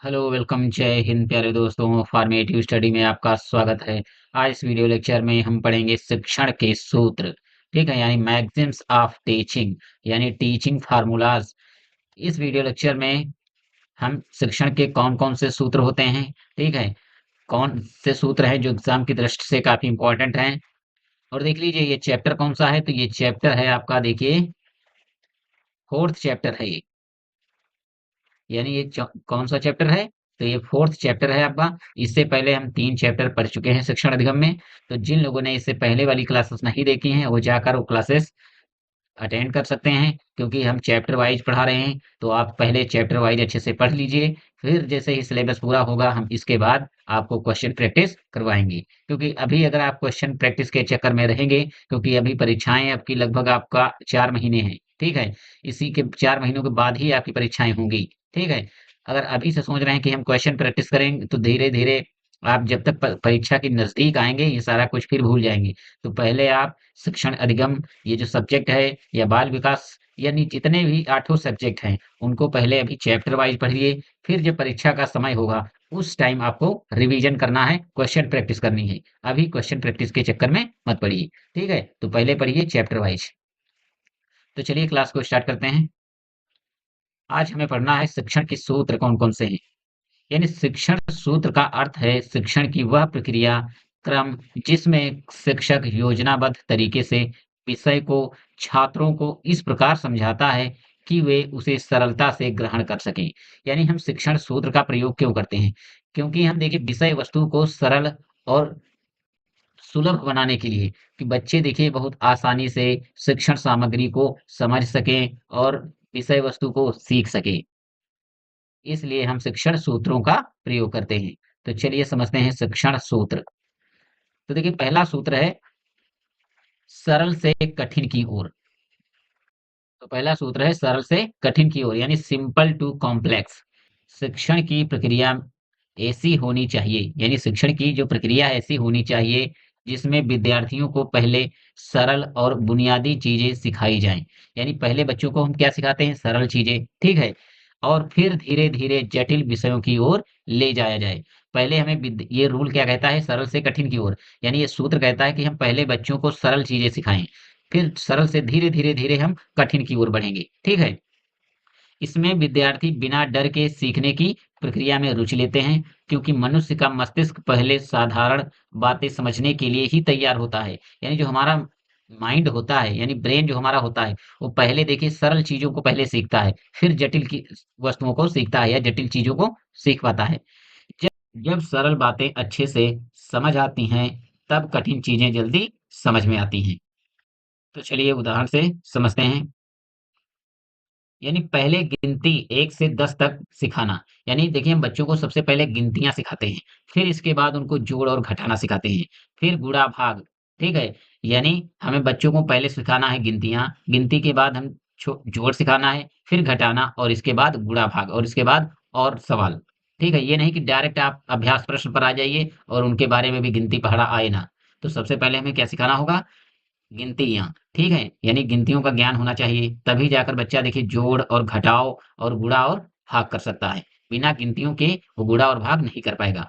Hello welcome जय हिंद प्यारे दोस्तों फॉर्मेटिव स्टडी में आपका स्वागत है। आज इस वीडियो लेक्चर में हम पढ़ेंगे शिक्षण के सूत्र। ठीक है, यानी मैगजिम्स ऑफ टीचिंग, यानी टीचिंग फार्मूलाज। इस वीडियो लेक्चर में हम शिक्षण के कौन कौन से सूत्र होते हैं, ठीक है, कौन से सूत्र हैं जो एग्जाम की दृष्टि से काफी इंपॉर्टेंट हैं। और देख लीजिए ये चैप्टर कौन सा है, तो ये चैप्टर है आपका, देखिए फोर्थ चैप्टर है ये। यानी ये कौन सा चैप्टर है, तो ये फोर्थ चैप्टर है आपका। इससे पहले हम 3 चैप्टर पढ़ चुके हैं शिक्षण अधिगम में। तो जिन लोगों ने इससे पहले वाली क्लासेस नहीं देखी हैं वो जाकर वो क्लासेस अटेंड कर सकते हैं, क्योंकि हम चैप्टर वाइज पढ़ा रहे हैं। तो आप पहले चैप्टर वाइज अच्छे से पढ़ लीजिए, फिर जैसे ही सिलेबस पूरा होगा हम इसके बाद आपको क्वेश्चन प्रैक्टिस करवाएंगे। क्योंकि अभी अगर आप क्वेश्चन प्रैक्टिस के चक्कर में रहेंगे, क्योंकि अभी परीक्षाएं आपकी लगभग आपका 4 महीने हैं, ठीक है। इसी के 4 महीनों के बाद ही आपकी परीक्षाएं होंगी, ठीक है। अगर अभी से सोच रहे हैं कि हम क्वेश्चन प्रैक्टिस करेंगे, तो धीरे धीरे आप जब तक परीक्षा के नजदीक आएंगे ये सारा कुछ फिर भूल जाएंगे। तो पहले आप शिक्षण अधिगम, ये जो सब्जेक्ट है, या बाल विकास, यानी जितने भी 8 सब्जेक्ट हैं उनको पहले अभी चैप्टर वाइज पढ़िए। फिर जब परीक्षा का समय होगा उस टाइम आपको रिवीजन करना है, क्वेश्चन प्रैक्टिस करनी है। अभी क्वेश्चन प्रैक्टिस के चक्कर में मत पड़िए, ठीक है। तो पहले पढ़िए चैप्टर वाइज। तो चलिए क्लास को स्टार्ट करते हैं। आज हमें पढ़ना है शिक्षण के सूत्र कौन कौन से हैं। यानी शिक्षण सूत्र का अर्थ है शिक्षण की वह प्रक्रिया, क्रम जिसमें शिक्षक योजनाबद्ध तरीके से विषय को छात्रों को इस प्रकार समझाता है कि वे उसे सरलता से ग्रहण कर सकें। यानी हम शिक्षण सूत्र का प्रयोग क्यों करते हैं, क्योंकि हम देखिए विषय वस्तु को सरल और सुलभ बनाने के लिए, कि बच्चे देखिए बहुत आसानी से शिक्षण सामग्री को समझ सकें और विषय वस्तु को सीख सकें। इसलिए हम शिक्षण सूत्रों का प्रयोग करते हैं। तो चलिए समझते हैं शिक्षण सूत्र। तो देखिए पहला सूत्र है सरल से कठिन की ओर। तो पहला सूत्र है सरल से कठिन की ओर, यानी सिंपल टू कॉम्प्लेक्स। शिक्षण की प्रक्रिया ऐसी होनी चाहिए, यानी शिक्षण की जो प्रक्रिया है ऐसी होनी चाहिए जिसमें विद्यार्थियों को पहले सरल और बुनियादी चीजें सिखाई जाएं। यानी पहले बच्चों को हम क्या सिखाते हैं, सरल चीजें, ठीक है। और फिर धीरे धीरे जटिल विषयों की ओर ले जाया जाए। पहले हमें ये रूल क्या कहता है, सरल से कठिन की ओर। यानी ये सूत्र कहता है कि हम पहले बच्चों को सरल चीजें सिखाएं, फिर सरल से धीरे धीरे धीरे हम कठिन की ओर बढ़ेंगे, ठीक है। इसमें विद्यार्थी बिना डर के सीखने की प्रक्रिया में रुचि लेते हैं, क्योंकि मनुष्य का मस्तिष्क पहले साधारण बातें समझने के लिए ही तैयार होता है। यानी जो हमारा माइंड होता है, यानी ब्रेन जो हमारा होता है, वो पहले देखिए सरल चीजों को पहले सीखता है, फिर जटिल की वस्तुओं को सीखता है या जटिल चीजों को सीख पाता है। जब जब सरल बातें अच्छे से समझ आती हैं, तब कठिन चीजें जल्दी समझ में आती हैं। तो चलिए उदाहरण से समझते हैं। यानी पहले गिनती 1 से 10 तक सिखाना। यानी देखिए हम बच्चों को सबसे पहले गिनतियाँ सिखाते हैं, फिर इसके बाद उनको जोड़ और घटाना सिखाते हैं, फिर गुणा भाग, ठीक है? यानी हमें बच्चों को पहले सिखाना है गिनतियाँ, गिनती के बाद हम जोड़ सिखाना है, फिर घटाना और इसके बाद गुणा भाग और इसके बाद और सवाल, ठीक है? ये नहीं कि डायरेक्ट आप अभ्यास प्रश्न पर आ जाइए और उनके बारे में भी गिनती पढ़ा आए ना। तो सबसे पहले हमें क्या सिखाना होगा, गिनतियाँ, ठीक है? यानी गिनतियों का ज्ञान होना चाहिए, तभी जाकर बच्चा देखिए जोड़ और घटाव और गुणा और भाग कर सकता है। बिना गिनतियों के वो गुणा और भाग नहीं कर पाएगा।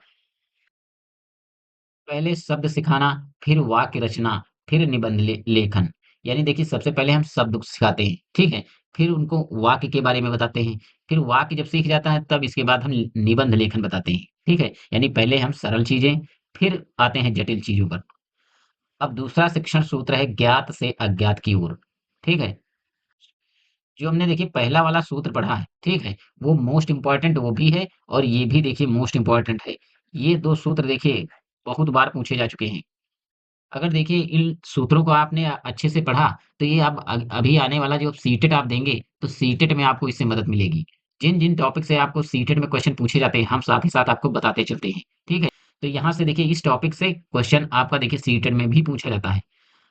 पहले शब्द सिखाना, फिर वाक्य रचना, फिर निबंध लेखन। यानी देखिए सबसे पहले हम शब्द को सिखाते हैं, ठीक है? फिर उनको वाक्य के बारे में बताते हैं, फिर वाक्य जब सीख जाता है तब इसके बाद हम निबंध लेखन बताते हैं, ठीक है? यानी पहले हम सरल चीज़ें, फिर आते हैं जटिल चीज़ों पर। अब दूसरा शिक्षण सूत्र है ज्ञात से अज्ञात की ओर, ठीक है? जो हमने देखिए पहला वाला सूत्र पढ़ा है, ठीक है? वो मोस्ट इम्पोर्टेंट वो भी है और ये भी देखिए मोस्ट इम्पोर्टेंट है। ये 2 सूत्र देखिए बहुत बार पूछे जा चुके हैं। अगर देखिए इन सूत्रों को आपने अच्छे से पढ़ा, तो ये अब अभी आने वाला जो सीटेट आप देंगे, तो सीटेट में आपको इससे मदद मिलेगी। जिन-जिन टॉपिक से आपको सीटेट में क्वेश्चन पूछे जाते हैं, हम साथ ही साथ आपको बताते चलते हैं, ठीक है? तो यहाँ से देखिए इस टॉपिक से क्वेश्चन आपका देखिए सीटेट में भी पूछा जाता है।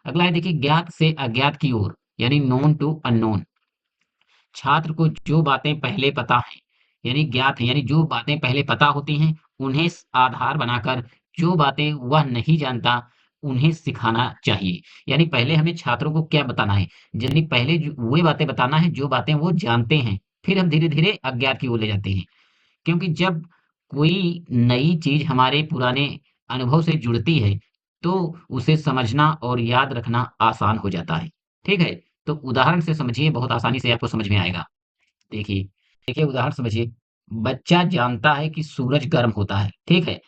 अगला है देखिए ज्ञात से अज्ञात की ओर, यानी नोन टू अननोन। छात्र को जो बातें पहले पता हैं, यानी ज्ञात हैं, यानी जो बातें पहले पता होती हैं, उन्हें आधार बनाकर जो बातें वह नहीं जानता, उन्हें सिखाना चाहिए। यानी पहले हमें छात्रों को क्या बताना है, यानी पहले जो वही बातें बताना है जो बातें वो जानते हैं, फिर हम धीरे-धीरे अज्ञात की ओर ले जाते हैं। क्योंकि जब कोई नई चीज़ हमारे पुराने अनुभव से जुड़ती है, तो उसे समझना और याद रखना आसान हो जाता है। ठीक है? तो उदाहरण से समझिए, बहुत आसानी से आपको समझ में आएगा। देखिए देखिए उदाहरण समझिए, बच्चा जानता है कि सूरज गर्म होता है, ठीक है?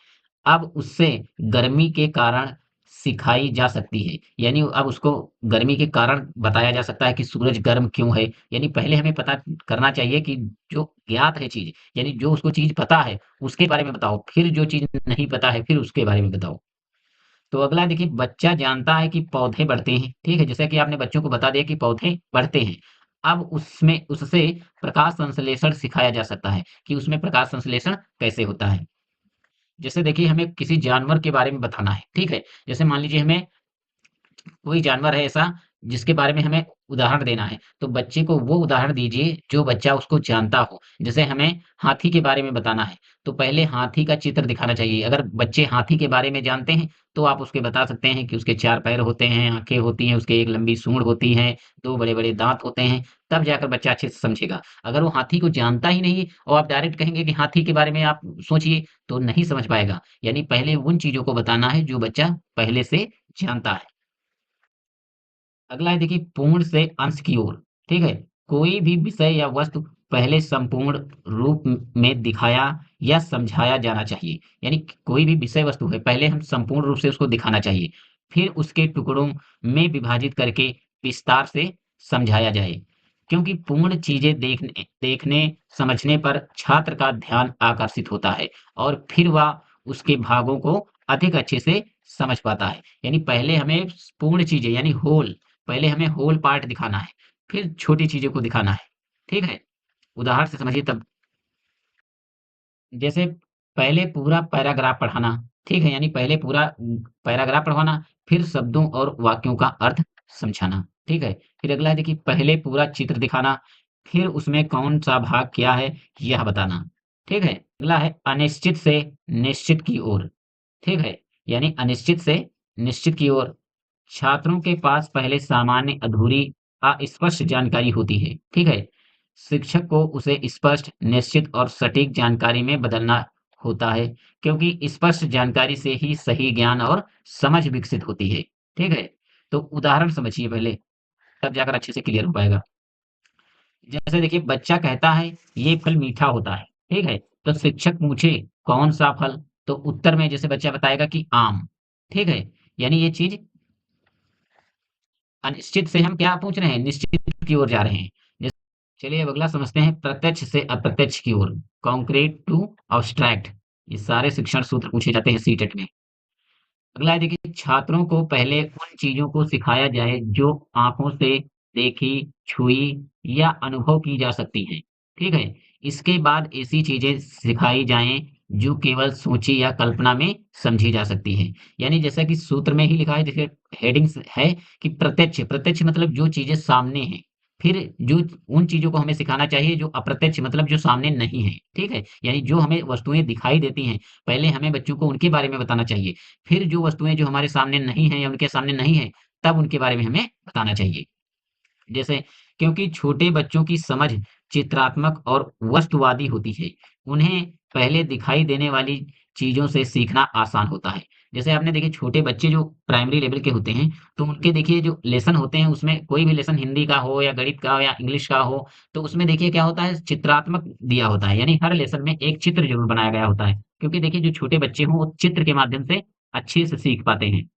अब उससे गर्मी के कारण सिखाई जा सकती है। यानी अब उसको गर्मी के कारण बताया जा सकता है कि सूरज गर्म क्यों है। यानी पहले हमें पता करना चाहिए कि जो ज्ञात है चीज़, यानी जो उसको चीज़ पता है, उसके बारे में बताओ। फिर जो चीज़ नहीं पता है, फिर उसके बारे में बताओ। तो अगला देखिए, बच्चा जानता है कि पौधे बढ़ते हैं, ठीक है? जैसे कि आपने बच्चों को बता दिया कि पौधे बढ़ते हैं। अब उसमें उससे प्रकाश संश्लेषण सिखाया जा सकता है कि उसमें प्रकाश संश्लेषण कैसे होता है। जैसे देखिए, हमें किसी जानवर के बारे में बताना है, ठीक है? जैसे मान लीजिए हमें कोई जानवर है ऐसा जिसके बारे में हमें उदाहरण देना है, तो बच्चे को वो उदाहरण दीजिए जो बच्चा उसको जानता हो। जैसे हमें हाथी के बारे में बताना है, तो पहले हाथी का चित्र दिखाना चाहिए। अगर बच्चे हाथी के बारे में जानते हैं, तो आप उसके बता सकते हैं कि उसके 4 पैर होते हैं, आँखें होती हैं, उसके एक लंबी सूंड होती है, 2 बड़े-बड़े दाँत होते हैं, तब जाकर बच्चा अच्छे से समझेगा। अगर वो हाथी को जानता ही नहीं है और आप डायरेक्ट कहेंगे कि हाथी के बारे में आप सोचिए, तो नहीं समझ पाएगा। यानी पहले उन चीज़ों को बताना है जो बच्चा पहले से जानता है। अगला है देखिए, पूर्ण से अंश की ओर, ठीक है? कोई भी विषय या वस्तु पहले संपूर्ण रूप में दिखाया या समझाया जाना चाहिए। यानी कोई भी विषय वस्तु है, पहले हम संपूर्ण रूप से उसको दिखाना चाहिए। फिर उसके टुकड़ों में विभाजित करके विस्तार से समझाया जाए। क्योंकि पूर्ण चीज़ें देखने, समझने पर छात्र का ध्यान आकर्षित होता है और फिर वह उसके भागों को अधिक अच्छे से समझ पाता है। यानी पहले हमें पूर्ण चीज़ें यानी होल, पहले हमें होल पार्ट दिखाना है, फिर छोटी चीज़ों को दिखाना है, ठीक है? उदाहरण से समझिए तब। जैसे पहले पूरा पैराग्राफ पढ़ाना, ठीक है? यानी पहले पूरा पैराग्राफ पढ़वाना, फिर शब्दों और वाक्यों का अर्थ समझाना, ठीक है? फिर अगला है देखिए, पहले पूरा चित्र दिखाना, फिर उसमें कौन-सा भाग क्या है, यह बताना, ठीक है? अगला है अनिश्चित से निश्चित की ओर, ठीक है? यानी अनिश्चित से निश्चित की ओर। छात्रों के पास पहले सामान्य, अधूरी, अस्पष्ट जानकारी होती है, ठीक है? शिक्षक को उसे स्पष्ट, निश्चित और सटीक जानकारी में बदलना होता है, क्योंकि स्पष्ट जानकारी से ही सही ज्ञान और समझ विकसित होती है, ठीक है? तो उदाहरण समझिए पहले, तब जाकर अच्छे से क्लियर हो पाएगा। जैसे देखिए, बच्चा कहता है, "ये फल मीठा होता है", ठीक है? तो शिक्षक पूछे, "कौन-सा फल?" तो उत्तर में जैसे बच्चा बताएगा कि आम, ठीक है? यानी ये चीज़ अनिश्चित से हम क्या पूछ रहे हैं? निश्चित की ओर जा रहे हैं। चलिए अब अगला समझते हैं, प्रत्यक्ष से अप्रत्यक्ष की ओर, कॉन्क्रीट टू अब्स्ट्रैक्ट। ये सारे शिक्षण सूत्र पूछे जाते हैं सीटेट में। अगला है देखिए, छात्रों को पहले उन चीजों को सिखाया जाए जो आंखों से देखी, छुई या अनुभव की जा सकती हैं, ठीक है? इसके बाद ऐसी चीजें सिखाई जाएं जो केवल सोची या कल्पना में समझी जा सकती हैं। यानी जैसा कि सूत्र में ही लिखा है, जैसे हेडिंग्स है कि प्रत्यक्ष, प्रत्यक्ष मतलब जो चीजें सामने हैं। फिर जो उन चीजों को हमें सिखाना चाहिए जो अप्रत्यक्ष मतलब जो सामने नहीं है, ठीक है? यानी जो हमें वस्तुएं दिखाई देती हैं, पहले हमें बच्चों को उनके बारे में बताना चाहिए। फिर जो वस्तुएँ जो हमारे सामने नहीं हैं या उनके सामने नहीं हैं, तब उनके बारे में हमें बताना चाहिए। जैसे क्योंकि छोटे बच्चों की समझ चित्रात्मक और वस्तुवादी होती है। उन्हें पहले दिखाई देने वाली चीज़ों से सीखना आसान होता है। जैसे आपने देखिए, छोटे बच्चे जो प्राइमरी लेवल के होते हैं, तो उनके देखिए जो लेसन होते हैं, उसमें कोई भी लेसन हिंदी का हो या गणित का हो या इंग्लिश का हो, तो उसमें देखिए क्या होता है, चित्रात्मक दिया होता है। यानी हर लेसन में एक चित्र ज़रूर बनाया गया होता है। क्योंकि देखिए जो छोटे बच्चे हों, वो चित्र के माध्यम से अच्छे से सीख पाते हैं।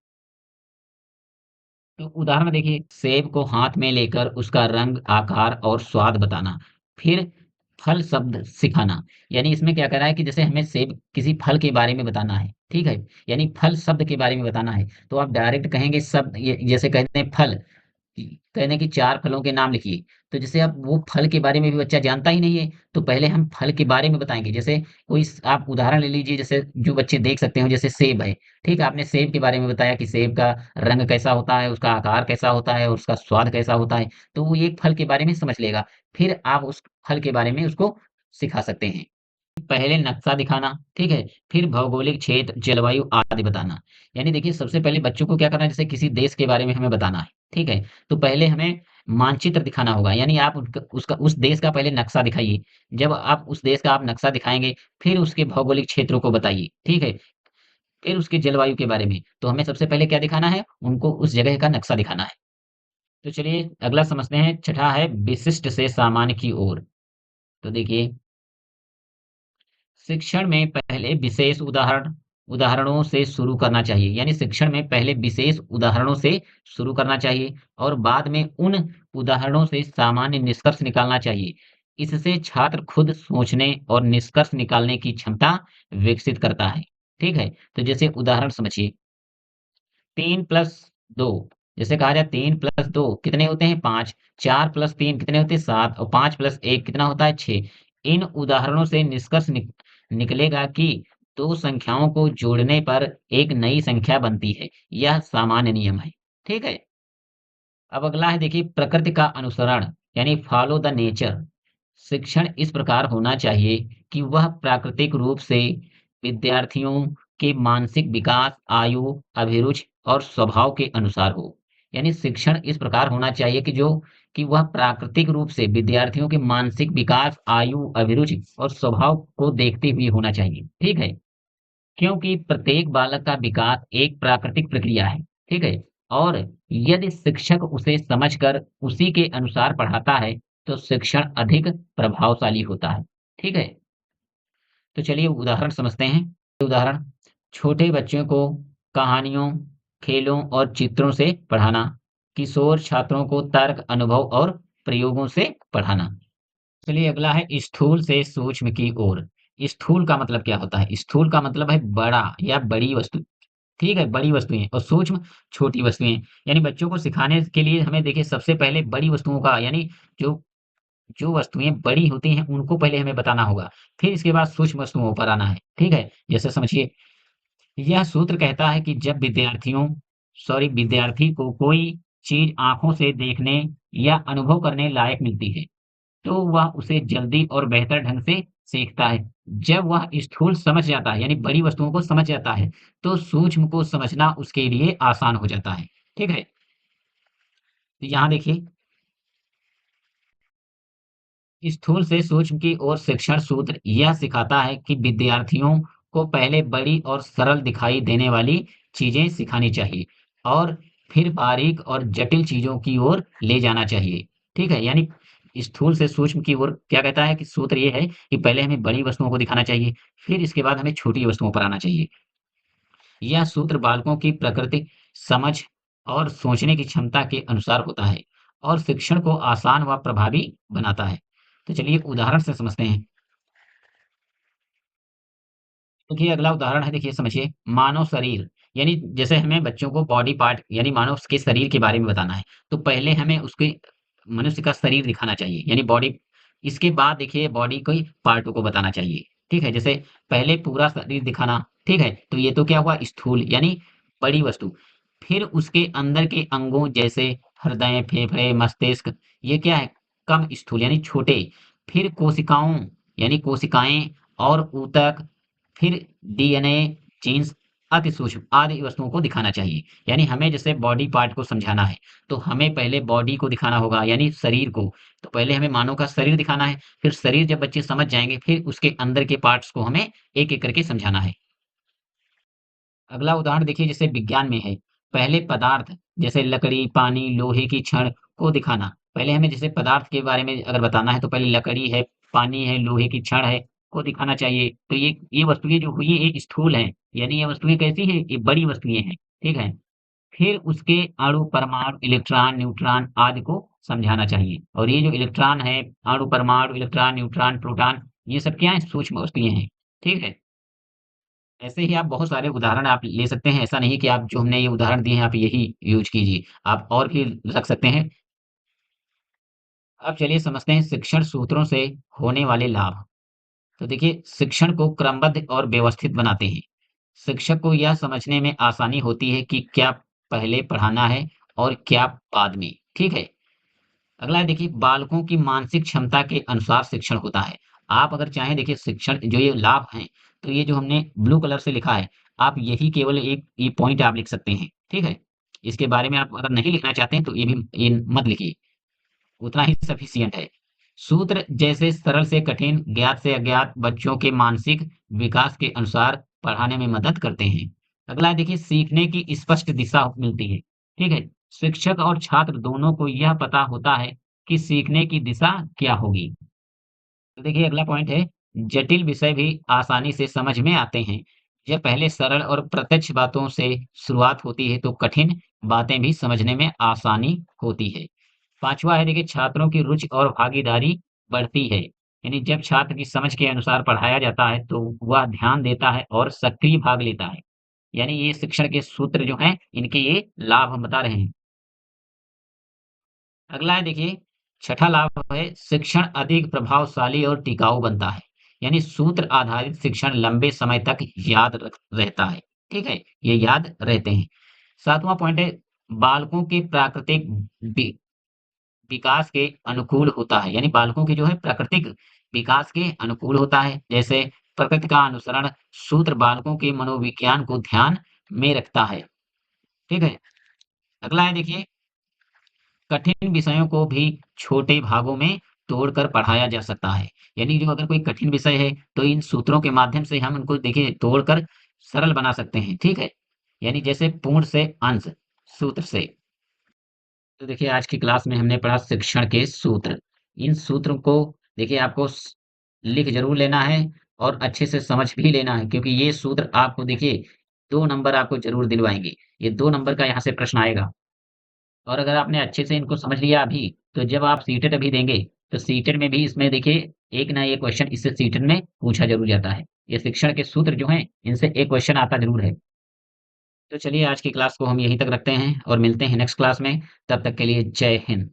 तो उदाहरण देखिए, सेब को हाथ में लेकर उसका रंग, आकार और स्वाद बताना। फिर फल शब्द सिखाना। यानी इसमें क्या कह रहा है कि जैसे हमें सेब किसी फल के बारे में बताना है, ठीक है? यानी फल शब्द के बारे में बताना है, तो आप डायरेक्ट कहेंगे शब्द, ये जैसे कहते हैं फल, कहने कि 4 फलों के नाम लिखिए। तो जैसे अब वो फल के बारे में भी बच्चा जानता ही नहीं है, तो पहले हम फल के बारे में बताएँगे। जैसे कोई स आप उदाहरण ले लीजिए, जैसे जो बच्चे देख सकते हो, जैसे सेब है, ठीक है? आपने सेब के बारे में बताया कि सेब का रंग कैसा होता है, उसका आकार कैसा होता है और उसका स्वाद कैसा होता है, तो वो एक फल के बारे में समझ लेगा। फिर आप उस फल के बारे में उसको सिखा सकते हैं। पहले नक्शा दिखाना, ठीक है? फिर भौगोलिक क्षेत्र, जलवायु आदि बताना। यानी देखिए सबसे पहले बच्चों को क्या करना है जैसे किसी देश के बारे में हमें बताना है, ठीक है? तो पहले हमें मानचित्र दिखाना होगा यानी आप उनका उसका उस देश का पहले नक्शा दिखाइए। जब आप उस देश का आप नक्शा दिखाएँगे, फिर उसके भौगोलिक क्षेत्रों को बताइए, ठीक है? फिर उसकी जलवायु के बारे में। तो हमें सबसे पहले क्या दिखाना है? उनको उस जगह का नक्शा दिखाना है। तो चलिए अगला समझते हैं, छठा है विशिष्ट से सामान्य की ओर। तो देखिए शिक्षण में पहले विशेष उदाहरणों से शुरू करना चाहिए। यानी शिक्षण में पहले विशेष उदाहरणों से शुरू करना चाहिए और बाद में उन उदाहरणों से सामान्य निष्कर्ष निकालना चाहिए। इससे छात्र खुद सोचने और निष्कर्ष निकालने की क्षमता विकसित करता है। ठीक है? तो जैसे उदाहरण समझिए 3 प्लस 2 जैसे कहा जाए 3 प्लस 2 कितने होते हैं 5, 4 प्लस 3 कितने होते हैं 7 और 5 प्लस 1 कितना होता है 6। इन उदाहरणों से निष्कर्ष निकलेगा कि दो संख्याओं को जोड़ने पर एक नई संख्या बनती है। यह सामान्य नियम है। ठीक है? अब अगला है देखिए प्रकृति का अनुसरण यानी फॉलो द नेचर। शिक्षण इस प्रकार होना चाहिए कि वह प्राकृतिक रूप से विद्यार्थियों के मानसिक विकास, आयु, अभिरुचि और स्वभाव के अनुसार हो। यानी शिक्षण इस प्रकार होना चाहिए कि वह प्राकृतिक रूप से विद्यार्थियों के मानसिक विकास, आयु, अभिरुचि और स्वभाव को देखते हुए होना चाहिए। ठीक है? क्योंकि प्रत्येक बालक का विकास एक प्राकृतिक प्रक्रिया है, ठीक है? और यदि शिक्षक उसे समझकर उसी के अनुसार पढ़ाता है, तो शिक्षण अधिक प्रभावशाली होता है, ठीक है? तो चलिए उदाहरण समझते हैं। उदाहरण, छोटे बच्चों को कहानियों, खेलों और चित्रों से पढ़ाना, किशोर छात्रों को तर्क, अनुभव और प्रयोगों से पढ़ाना। चलिए अगला है स्थूल से सूक्ष्म की ओर। स्थूल का मतलब क्या होता है? स्थूल का मतलब है बड़ा या बड़ी वस्तु, ठीक है? बड़ी वस्तुएँ और सूक्ष्म छोटी वस्तुएँ। यानी बच्चों को सिखाने के लिए हमें देखिए सबसे पहले बड़ी वस्तुओं का यानी जो जो वस्तुएँ बड़ी होती हैं उनको पहले हमें बताना होगा। फिर इसके बाद सूक्ष्म वस्तुओं पर आना है, ठीक है? जैसे समझिए यह सूत्र कहता है कि जब विद्यार्थी को कोई चीज़ आँखों से देखने या अनुभव करने लायक मिलती है, तो वह उसे जल्दी और बेहतर ढंग से सीखता है। जब वह स्थूल समझ जाता है, यानी बड़ी वस्तुओं को समझ जाता है, तो सूक्ष्म को समझना उसके लिए आसान हो जाता है। ठीक है? तो यहाँ देखिए, स्थूल से सूक्ष्म की ओर शिक्षण सूत्र यह सिखाता है कि विद्यार्थियों को पहले बड़ी और सरल दिखाई देने वाली चीज़ें सिखानी चाहिए और फिर बारीक और जटिल चीज़ों की ओर ले जाना चाहिए। ठीक है? यानी स्थूल से सूक्ष्म की ओर क्या कहता है कि सूत्र ये है कि पहले हमें बड़ी वस्तुओं को दिखाना चाहिए, फिर इसके बाद हमें छोटी वस्तुओं पर आना चाहिए। यह सूत्र बालकों की प्रकृति, समझ और सोचने की क्षमता के अनुसार होता है और शिक्षण को आसान व प्रभावी बनाता है। तो चलिए उदाहरण से समझते हैं। देखिए अगला उदाहरण है देखिए समझिए मानव शरीर यानी जैसे हमें बच्चों को बॉडी पार्ट यानी मानव के शरीर के बारे में बताना है तो पहले हमें उसके मनुष्य का शरीर दिखाना चाहिए यानी बॉडी इसके बाद देखिए बॉडी के पार्टों को बताना चाहिए ठीक है जैसे पहले पूरा शरीर दिखाना ठीक है तो ये तो क्या हुआ स्थूल यानी बड़ी वस्तु फिर उसके अंदर के अंगों जैसे हृदय फेफड़े मस्तिष्क ये क्या है कम स्थूल यानी छोटे फिर कोशिकाओं यानी कोशिकाएं और ऊतक फिर डीएनए, जीन्स अति सूक्ष्म आदि वस्तुओं को दिखाना चाहिए। यानी हमें जैसे बॉडी पार्ट को समझाना है, तो हमें पहले बॉडी को दिखाना होगा यानी शरीर को। तो पहले हमें मानव का शरीर दिखाना है, फिर शरीर जब बच्चे समझ जाएँगे, फिर उसके अंदर के पार्ट्स को हमें एक-एक करके समझाना है। अगला उदाहरण देखिए जैसे विज्ञान में है, पहले पदार्थ जैसे लकड़ी, पानी, लोहे की छड़ को दिखाना। पहले हमें जैसे पदार्थ के बारे में अगर बताना है तो पहले लकड़ी है, पानी है, लोहे की छड़ है, को दिखाना चाहिए। तो ये वस्तुएँ जो हुई ये स्थूल हैं, यानी ये वस्तुएँ कैसी हैं? ये बड़ी वस्तुएँ हैं, ठीक है? फिर उसके अणु, परमाणु, इलेक्ट्रॉन, न्यूट्रॉन आदि को समझाना चाहिए। और ये जो इलेक्ट्रॉन है, अणु, परमाणु, इलेक्ट्रॉन, न्यूट्रॉन, प्रोटॉन ये सब क्या हैं? सूक्ष्म वस्तुएँ हैं, ठीक है? ऐसे ही आप बहुत सारे उदाहरण आप ले सकते हैं। ऐसा नहीं कि आप जो हमने ये उदाहरण दिए हैं, आप यही यूज़ कीजिए। आप और भी रख सकते हैं। अब चलिए समझते हैं शिक्षण सूत्रों से होने वाले लाभ। तो देखिए, शिक्षण को क्रमबद्ध और व्यवस्थित बनाते हैं। शिक्षक को यह समझने में आसानी होती है कि क्या पहले पढ़ाना है और क्या बाद में, ठीक है? अगला है देखिए, बालकों की मानसिक क्षमता के अनुसार शिक्षण होता है। आप अगर चाहें देखिए शिक्षण जो ये लाभ हैं, तो ये जो हमने ब्लू कलर से लिखा है, आप यही केवल एक ये पॉइंट आप लिख सकते हैं, ठीक है? इसके बारे में आप अगर नहीं लिखना चाहते हैं तो ये मत लिखिए, उतना ही सफिशिएंट है। सूत्र जैसे सरल से कठिन, ज्ञात से अज्ञात बच्चों के मानसिक विकास के अनुसार पढ़ाने में मदद करते हैं। अगला है देखिए सीखने की स्पष्ट दिशा मिलती है, ठीक है? शिक्षक और छात्र दोनों को यह पता होता है कि सीखने की दिशा क्या होगी। तो देखिए अगला पॉइंट है, जटिल विषय भी आसानी से समझ में आते हैं। जब पहले सरल और प्रत्यक्ष बातों से शुरुआत होती है, तो कठिन बातें भी समझने में आसानी होती है। 5वां है देखिए छात्रों की रुचि और भागीदारी बढ़ती है। यानी जब छात्र की समझ के अनुसार पढ़ाया जाता है, तो वह ध्यान देता है और सक्रिय भाग लेता है। यानी ये शिक्षण के सूत्र जो हैं, इनके ये लाभ हम बता रहे हैं। अगला है देखिए, छठा लाभ है शिक्षण अधिक प्रभावशाली और टिकाऊ बनता है। यानी सूत्र आधारित शिक्षण लंबे समय तक याद रहता है। ठीक है? ये याद रहते हैं। 7वां पॉइंट है, बालकों के प्राकृतिक वि विकास के अनुकूल होता है। यानी बालकों के जो है प्राकृतिक विकास के अनुकूल होता है। जैसे प्रकृति का अनुसरण सूत्र बालकों के मनोविज्ञान को ध्यान में रखता है। ठीक है? अगला है देखिए कठिन विषयों को भी छोटे भागों में तोड़कर पढ़ाया जा सकता है। यानी जो अगर कोई कठिन विषय है, तो इन सूत्रों के माध्यम से हम उनको देखिए तोड़कर सरल बना सकते हैं, ठीक है? यानी जैसे पूर्ण से अंश सूत्र से। तो देखिए आज की क्लास में हमने पढ़ा शिक्षण के सूत्र। इन सूत्रों को देखिए आपको लिख ज़रूर लेना है और अच्छे से समझ भी लेना है क्योंकि ये सूत्र आपको देखिए 2 नंबर आपको ज़रूर दिलवाएँगे। ये 2 नंबर का यहाँ से प्रश्न आएगा। और अगर आपने अच्छे से इनको समझ लिया अभी, तो जब आप सीटेट अभी देंगे, तो सीटेट में भी इसमें देखिए एक ना एक क्वेश्चन इससे सीटेट में पूछा ज़रूर जाता है। ये शिक्षण के सूत्र जो हैं, इनसे एक क्वेश्चन आता ज़रूर है। तो चलिए आज की क्लास को हम यहीं तक रखते हैं और मिलते हैं नेक्स्ट क्लास में। तब तक के लिए जय हिंद।